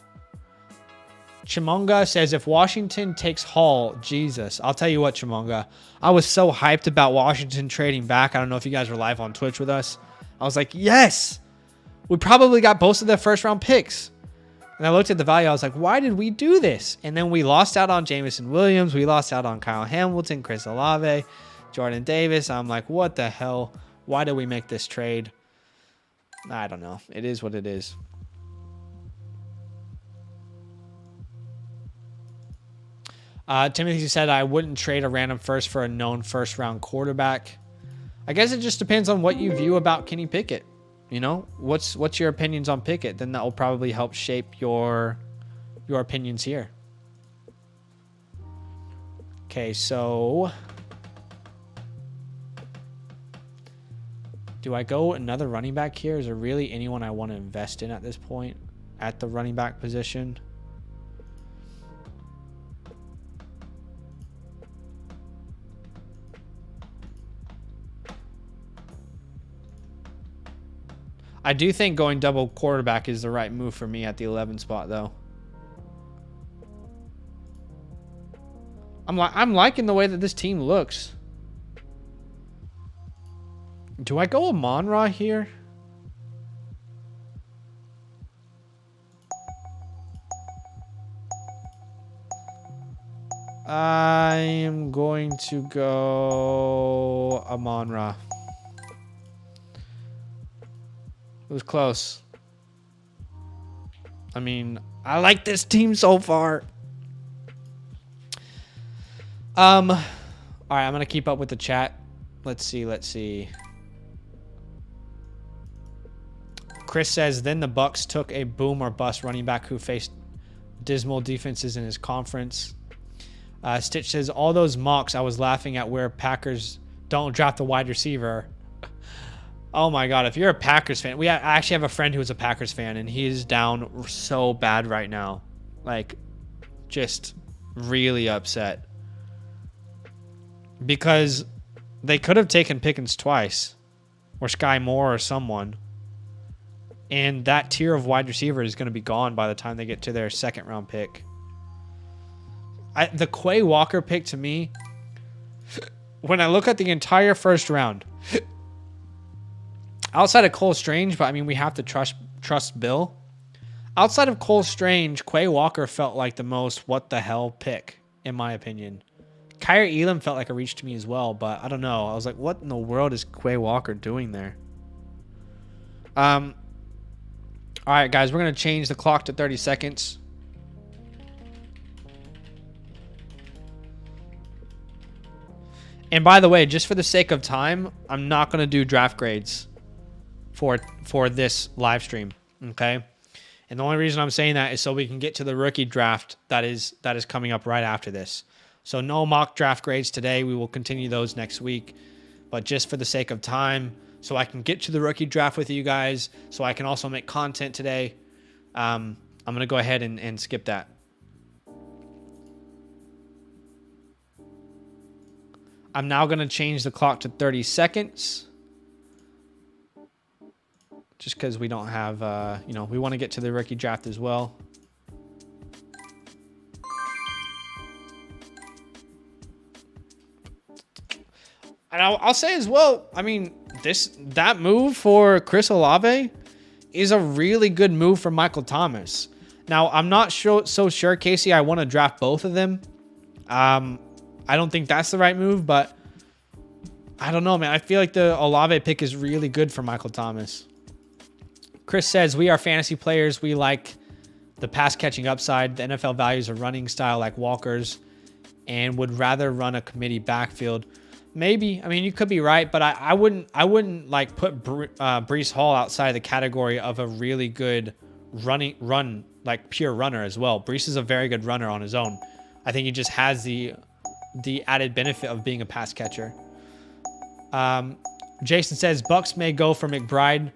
[SPEAKER 1] Chimonga says, if Washington takes Hall, Jesus. I'll tell you what, Chimonga. I was so hyped about Washington trading back. I don't know if you guys were live on Twitch with us. I was like, yes, we probably got both of their 1st round picks. And I looked at the value. I was like, why did we do this? And then we lost out on Jameson Williams. We lost out on Kyle Hamilton, Chris Olave, Jordan Davis. I'm like, what the hell? Why did we make this trade? I don't know. It is what it is. Timothy said, I wouldn't trade a random first for a known 1st round quarterback. I guess it just depends on what you view about Kenny Pickett. You know, what's your opinions on Pickett? Then that will probably help shape your opinions here. Okay, so do I go another running back here? Is there really anyone I want to invest in at this point at the running back position? I do think going double quarterback is the right move for me at the 11 spot, though. I'm liking the way that this team looks. Do I go Amon-Ra here? I am going to go Amon-Ra. It was close. I mean, I like this team so far. All right, I'm going to keep up with the chat. Let's see. Chris says, then the Bucks took a boom or bust running back who faced dismal defenses in his conference. Stitch says, all those mocks I was laughing at where Packers don't draft the wide receiver. Oh my God, if you're a Packers fan, I actually have a friend who's a Packers fan, and he's down so bad right now. Like, just really upset. Because They could have taken Pickens twice, or Sky Moore or someone. And that tier of wide receiver is going to be gone by the time they get to their second round pick. The Quay Walker pick, to me, when I look at the entire first round, outside of Cole Strange, but I mean, we have to trust Bill. Outside of Cole Strange, Quay Walker felt like the most what the hell pick, in my opinion. Kyrie Elam felt like a reach to me as well, but I don't know. I was like, what in the world is Quay Walker doing there? All right, guys, we're going to change the clock to 30 seconds. And by the way, just for the sake of time, I'm not going to do draft grades for this live stream, okay? And the only reason I'm saying that is so we can get to the rookie draft that is coming up right after this. So no mock draft grades today. We will continue those next week. But just for the sake of time, so I can get to the rookie draft with you guys, so I can also make content today, I'm going to go ahead and skip that. I'm now going to change the clock to 30 seconds. Just because we don't have, we want to get to the rookie draft as well. And I'll say as well, I mean, that move for Chris Olave is a really good move for Michael Thomas. Now, I'm not so sure, Casey, I want to draft both of them. I don't think that's the right move, but I don't know, man. I feel like the Olave pick is really good for Michael Thomas. Chris says, we are fantasy players. We like the pass catching upside. The NFL values a running style like Walker's and would rather run a committee backfield. Maybe. I mean, you could be right, but I wouldn't like put Breece Hall outside the category of a really good run, like pure runner as well. Breece is a very good runner on his own. I think he just has the added benefit of being a pass catcher. Jason says Bucks may go for McBride.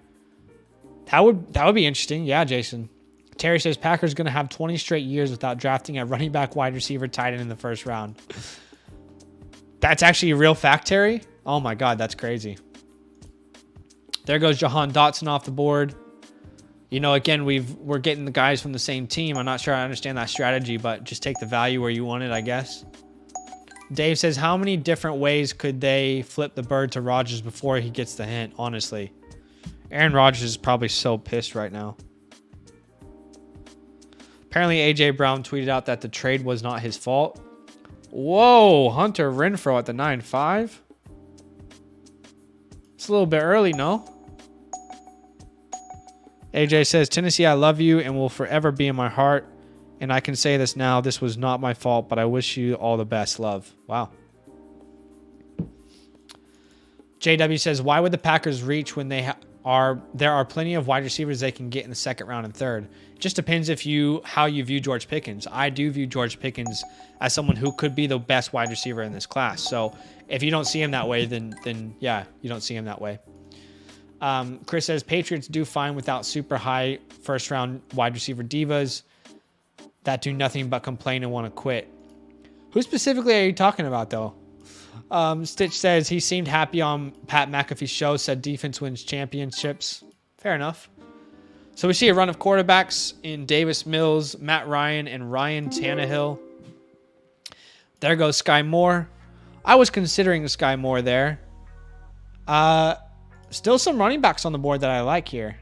[SPEAKER 1] That would be interesting. Yeah, Jason. Terry says Packers going to have 20 straight years without drafting a running back, wide receiver, tight end in the first round. That's actually a real fact, Terry. Oh my God, that's crazy. There goes Jahan Dotson off the board. You know, again, we're getting the guys from the same team. I'm not sure I understand that strategy, but just take the value where you want it, I guess. Dave says, how many different ways could they flip the bird to Rodgers before he gets the hint? Honestly, Aaron Rodgers is probably so pissed right now. Apparently, AJ Brown tweeted out that the trade was not his fault. Whoa, Hunter Renfrow at the 9.5. It's a little bit early, no? AJ says, Tennessee, I love you and will forever be in my heart. And I can say this now, this was not my fault, but I wish you all the best. Love. Wow. JW says, why would the Packers reach when there are plenty of wide receivers they can get in the second round and third? It just depends how you view George Pickens. I do view George Pickens as someone who could be the best wide receiver in this class. So if you don't see him that way, then yeah, you don't see him that way. Chris says, Patriots do fine without super high first round wide receiver divas that do nothing but complain and want to quit. Who specifically are you talking about, though? Stitch says he seemed happy on Pat McAfee's show, said defense wins championships. Fair enough. So we see a run of quarterbacks in Davis Mills, Matt Ryan, and Ryan Tannehill. There goes Sky Moore. I was considering Sky Moore there. Still some running backs on the board that I like here.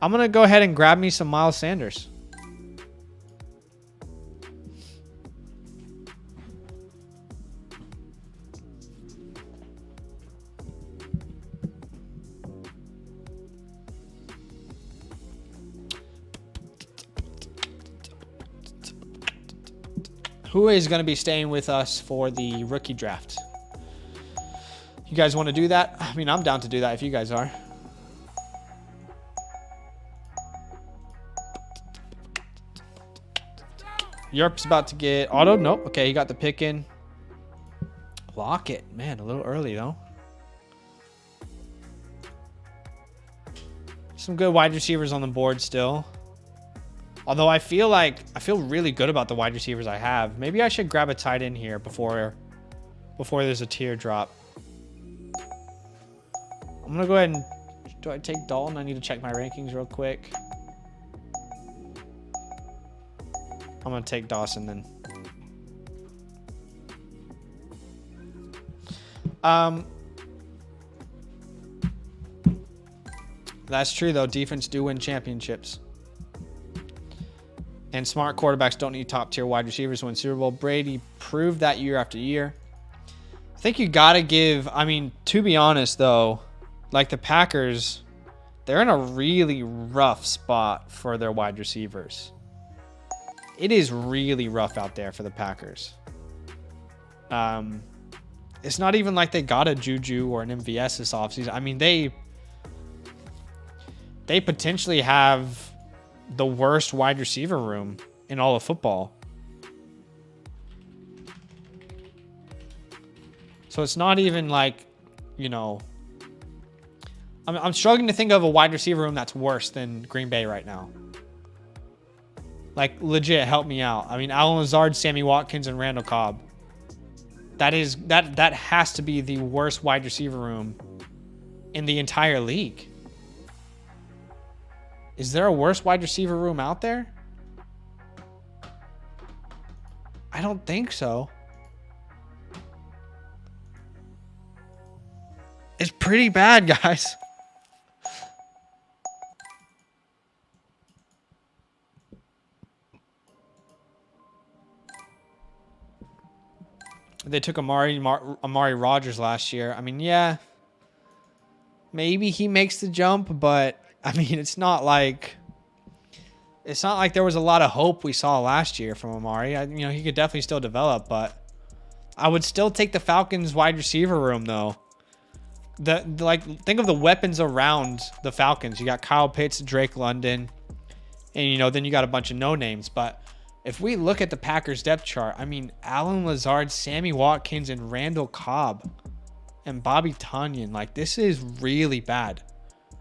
[SPEAKER 1] I'm going to go ahead and grab me some Miles Sanders. Who is going to be staying with us for the rookie draft? You guys want to do that? I mean, I'm down to do that if you guys are. Europe's about to get auto. Nope. Okay, he got the pick in. Lockett. Man, a little early, though. Some good wide receivers on the board still. Although I feel really good about the wide receivers I have. Maybe I should grab a tight end here before there's a teardrop. I'm gonna go ahead and, do I take Dalton? I need to check my rankings real quick. I'm gonna take Dawson then. That's true though. Defense do win championships. And smart quarterbacks don't need top tier wide receivers to win Super Bowl. Brady proved that year after year. I think you gotta give, I mean, to be honest though, like the Packers, they're in a really rough spot for their wide receivers. It is really rough out there for the Packers. It's not even like they got a Juju or an MVS this offseason. I mean, they potentially have the worst wide receiver room in all of football. So it's not even like, you know, I'm struggling to think of a wide receiver room that's worse than Green Bay right now. Like, legit, help me out. I mean, Allen Lazard, Sammy Watkins, and Randall Cobb. That has to be the worst wide receiver room in the entire league. Is there a worse wide receiver room out there? I don't think so. It's pretty bad, guys. They took Amari Rodgers last year. I mean, yeah, maybe he makes the jump, but I mean, it's not like there was a lot of hope we saw last year from Amari. You know, he could definitely still develop, but I would still take the Falcons wide receiver room though. Think of the weapons around the Falcons. You got Kyle Pitts, Drake London, and you know, then you got a bunch of no names, but if we look at the Packers depth chart, I mean, Allen Lazard, Sammy Watkins, and Randall Cobb, and Bobby Tonyan, like, this is really bad.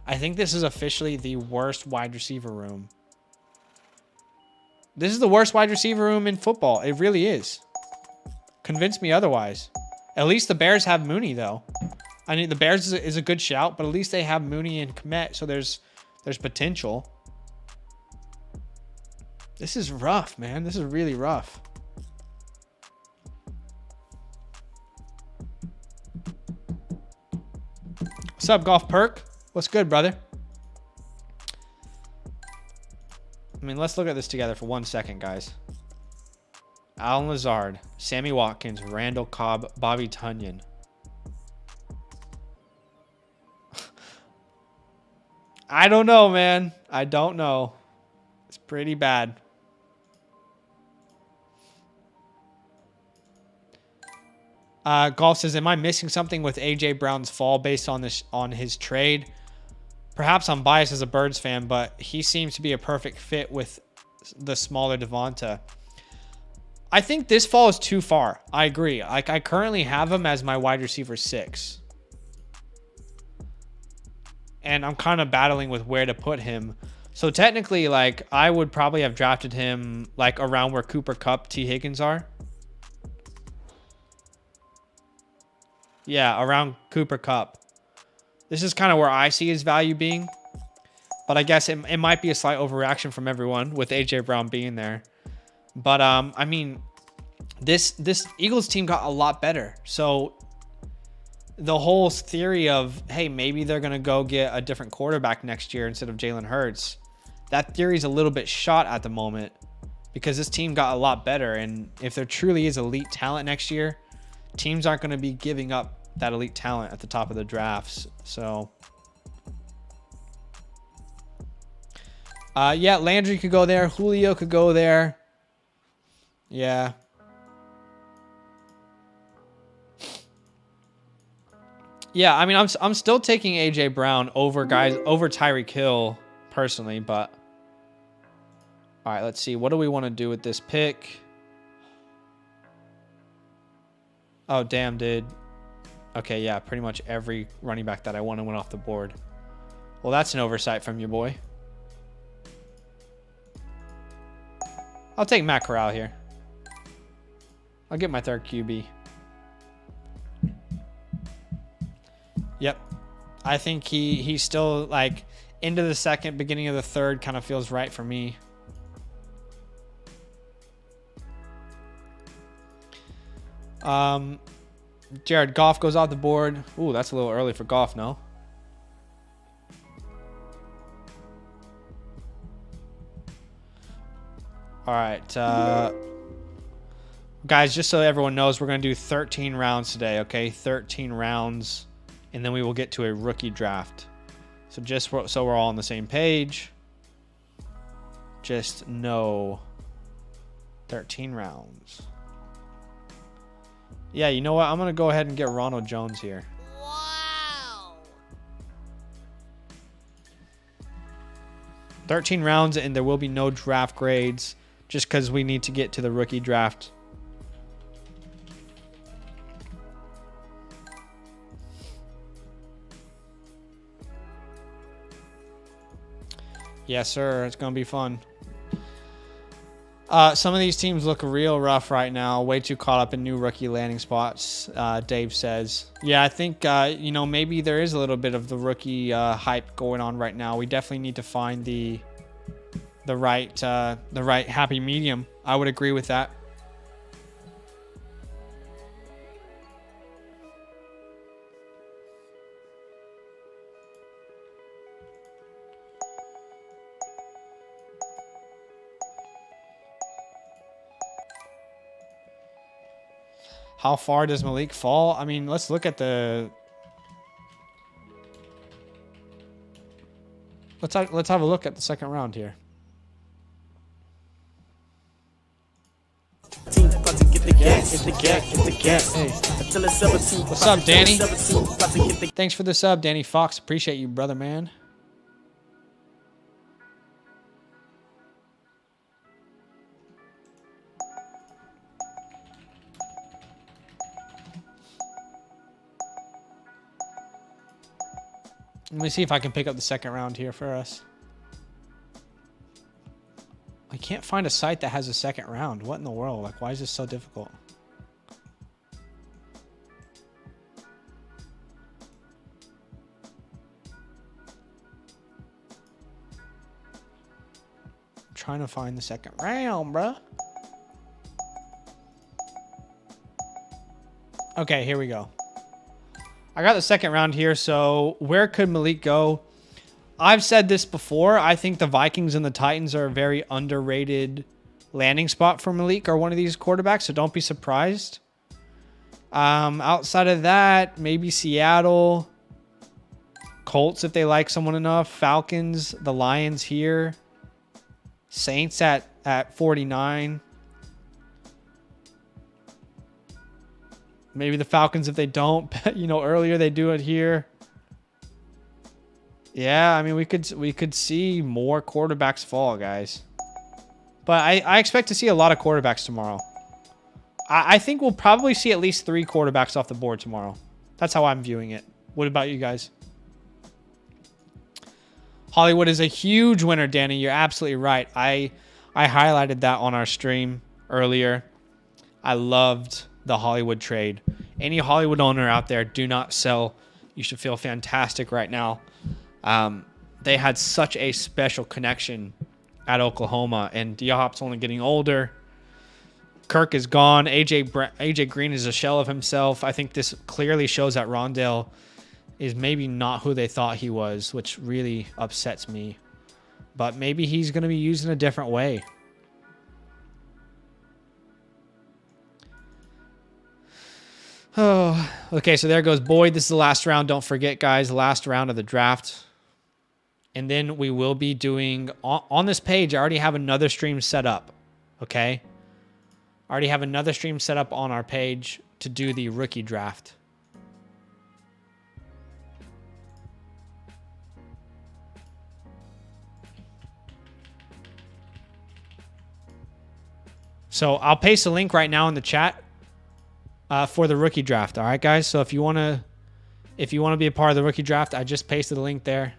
[SPEAKER 1] I think this is officially the worst wide receiver room. This is the worst wide receiver room in football. It really is. Convince me otherwise. At least the Bears have Mooney, though. I mean, the Bears is a good shout, but at least they have Mooney and Kmet, so there's potential. This is rough, man. This is really rough. What's up, Golf Perk? What's good, brother? I mean, let's look at this together for 1 second, guys. Allen Lazard, Sammy Watkins, Randall Cobb, Bobby Tonyan. I don't know, man. I don't know. It's pretty bad. Golf says, am I missing something with AJ Brown's fall based on his trade? Perhaps I'm biased as a Birds fan, but he seems to be a perfect fit with the smaller Devonta. I think this fall is too far. I agree. Like, I currently have him as my wide receiver 6. And I'm kind of battling with where to put him. So technically, like, I would probably have drafted him like around where Cooper Kupp, T. Higgins are. Yeah, around Cooper Kupp. This is kind of where I see his value being. But I guess it might be a slight overreaction from everyone with AJ Brown being there. But I mean, this Eagles team got a lot better. So the whole theory of, hey, maybe they're going to go get a different quarterback next year instead of Jalen Hurts, that theory is a little bit shot at the moment because this team got a lot better. And if there truly is elite talent next year, teams aren't going to be giving up that elite talent at the top of the drafts. So yeah, Landry could go there. Julio could go there. Yeah. Yeah, I mean, I'm still taking AJ Brown over Tyreek Hill personally, but all right, let's see. What do we want to do with this pick? Oh, damn, dude. Okay, yeah, pretty much every running back that I wanted went off the board. Well, that's an oversight from your boy. I'll take Matt Corral here. I'll get my third QB. Yep. I think he's still like into the second, beginning of the third kind of feels right for me. Jared Goff goes off the board. Ooh, that's a little early for Goff, no? All right. Guys, just so everyone knows, we're going to do 13 rounds today, okay? 13 rounds, and then we will get to a rookie draft. So just so we're all on the same page, just know 13 rounds. Yeah, you know what? I'm going to go ahead and get Ronald Jones here. Wow. 13 rounds, and there will be no draft grades just because we need to get to the rookie draft. Yes, sir. It's going to be fun. Some of these teams look real rough right now. Way too caught up in new rookie landing spots, Dave says. Yeah, I think, you know, maybe there is a little bit of the rookie hype going on right now. We definitely need to find the right happy medium. I would agree with that. How far does Malik fall? I mean, let's look at the... Let's have a look at the second round here. Hey. What's up, Danny? Thanks for the sub, Danny Fox. Appreciate you, brother, man. Let me see if I can pick up the second round here for us. I can't find a site that has a second round. What in the world? Like, why is this so difficult? I'm trying to find the second round, bruh. Okay, here we go. I got the second round here, so where could Malik go? I've said this before. I think the Vikings and the Titans are a very underrated landing spot for Malik or one of these quarterbacks, so don't be surprised. Outside of that, maybe Seattle, Colts if they like someone enough, Falcons, the Lions here, Saints at 49. Maybe the Falcons if they don't. You know, earlier they do it here. Yeah, I mean, we could see more quarterbacks fall, guys. But I expect to see a lot of quarterbacks tomorrow. I think we'll probably see at least 3 quarterbacks off the board tomorrow. That's how I'm viewing it. What about you guys? Hollywood is a huge winner, Danny. You're absolutely right. I highlighted that on our stream earlier. I loved the Hollywood trade. Any Hollywood owner out there, do not sell. You should feel fantastic right now. They had such a special connection at Oklahoma, and D-Hop's only getting older. Kirk is gone. AJ Green is a shell of himself. I think this clearly shows that Rondale is maybe not who they thought he was, which really upsets me. But maybe he's going to be used in a different way. Oh, okay, so there goes Boyd. This is the last round. Don't forget, guys, the last round of the draft. And then we will be doing, on this page, I already have another stream set up, okay? I already have another stream set up on our page to do the rookie draft. So I'll paste a link right now in the chat for the rookie draft. All right, guys. So if you want to be a part of the rookie draft, I just pasted a link there.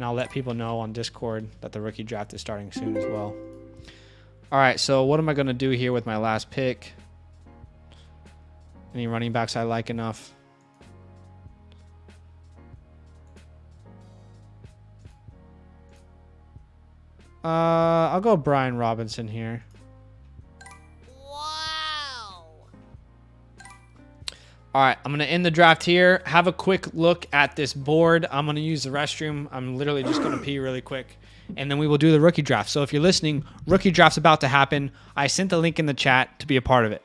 [SPEAKER 1] and I'll let people know on Discord that the rookie draft is starting soon as well. All right, so what am I going to do here with my last pick? Any running backs I like enough? I'll go Brian Robinson here.
[SPEAKER 3] Wow.
[SPEAKER 1] All right, I'm going to end the draft here. Have a quick look at this board. I'm going to use the restroom. I'm literally just going to pee really quick. And then we will do the rookie draft. So if you're listening, rookie draft's about to happen. I sent the link in the chat to be a part of it.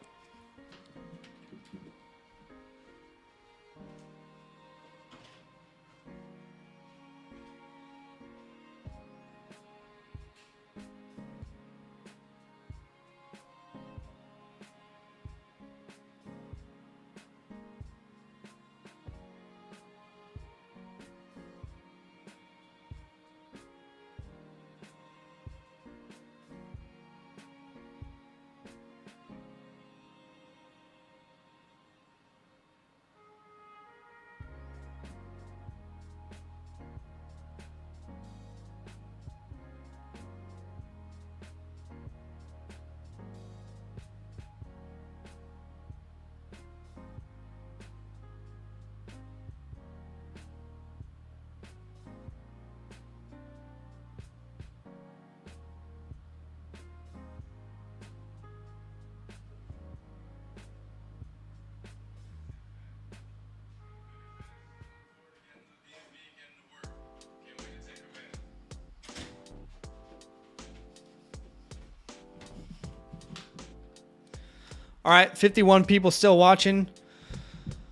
[SPEAKER 1] All right, 51 people still watching.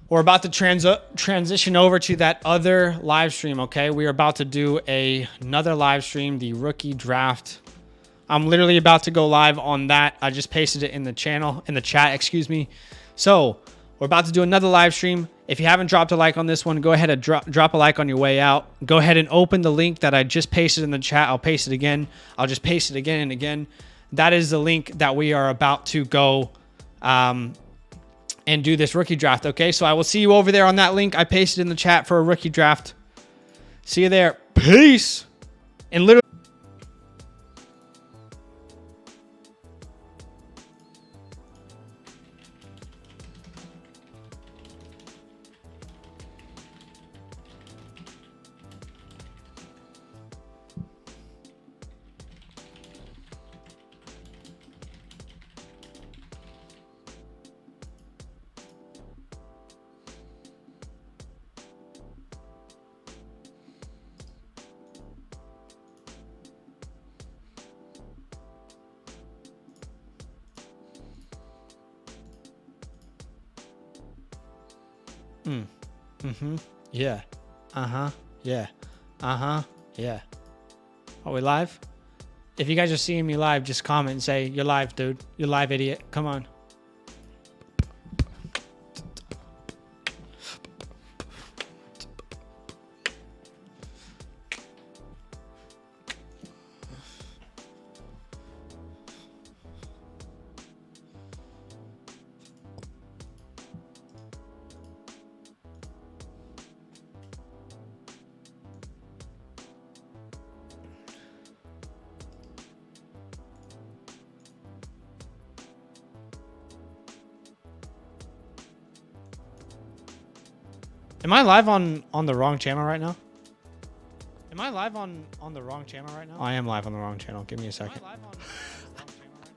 [SPEAKER 1] We're about to transition over to that other live stream, okay? We are about to do another live stream, the rookie draft. I'm literally about to go live on that. I just pasted it in the chat, excuse me. So we're about to do another live stream. If you haven't dropped a like on this one, go ahead and drop a like on your way out. Go ahead and open the link that I just pasted in the chat. I'll paste it again. I'll just paste it again and again. That is the link that we are about to go and do this rookie draft, okay? So I will see you over there on that link I pasted in the chat for a rookie draft. See you there. Peace. And literally... Yeah. Yeah. Yeah. Are we live? If you guys are seeing me live, just comment and say, you're live, dude. You're live, idiot. Come on. Am I live on the wrong channel right now? Am I live on the wrong channel right now? I am live on the wrong channel. Give me a second. Am I live on